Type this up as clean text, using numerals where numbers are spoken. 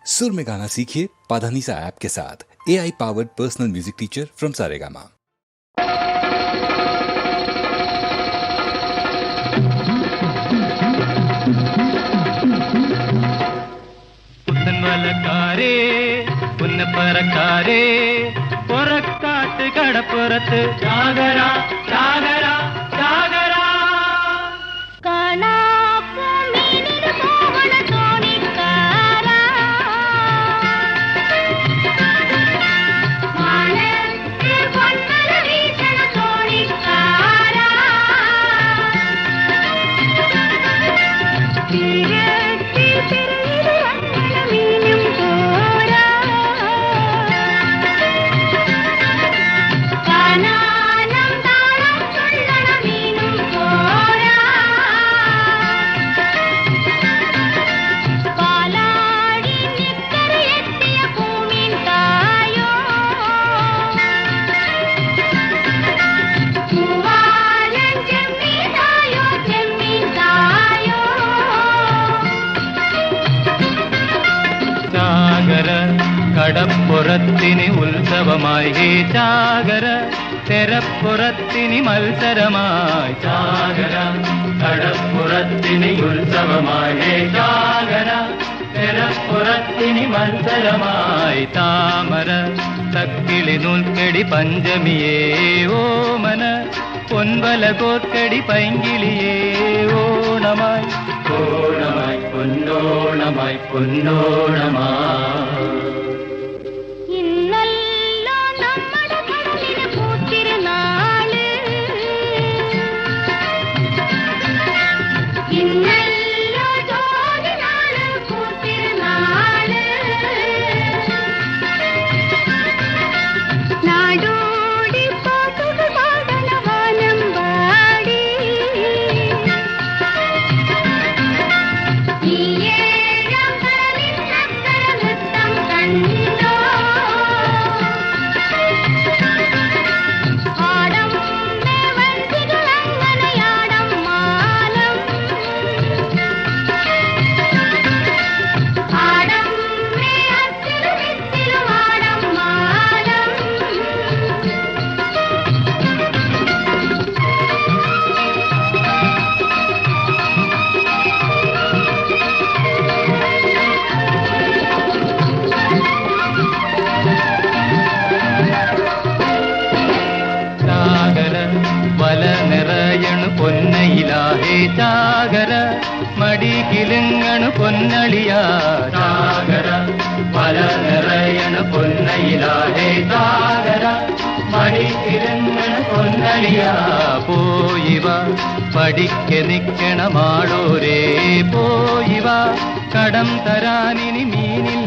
सुर में गाना सीखिए पाधानीसा ऐप के साथ। AI powered personal music teacher from Saregama. പുത്തൻവലക്കാരേ പുന്നപ്പറക്കാരേ പുറക്കാട്ട് കടപ്പുറത്ത് ജാഗര ജാഗര ജാഗര കടപ്പുറത്തിന് ഉത്സവമായി ഹേ ചാകര തെരപ്പുറത്തിന് മത്സരമായി ചാകര കടപ്പുറത്തിന് ഉത്സവമായി ഹേ ചാകര തെരപ്പുറത്തിന് മത്സരമായി താമര തക്കിളി നൂൽക്കടി പഞ്ചമിയേ ഓമന പൊൻവല കോർക്കടി പൈങ്കിളിയേ ഓണമായി ഓണമായി പൊന്നോണമായി പൊന്നോണമായി പൊന്നയിലാഹേ ചാകര മടി കിലുങ്ങണു പൊന്നളിയാ ചാകര പല നിറയണു പൊന്നയിലാഹേ ചാകര മടി കിലുങ്ങണു പൊന്നളിയാ പോയിവ പഠിക്ക നിക്കണ മാടോരേ പോയിവ കടം തരാനിനി മീനിൽ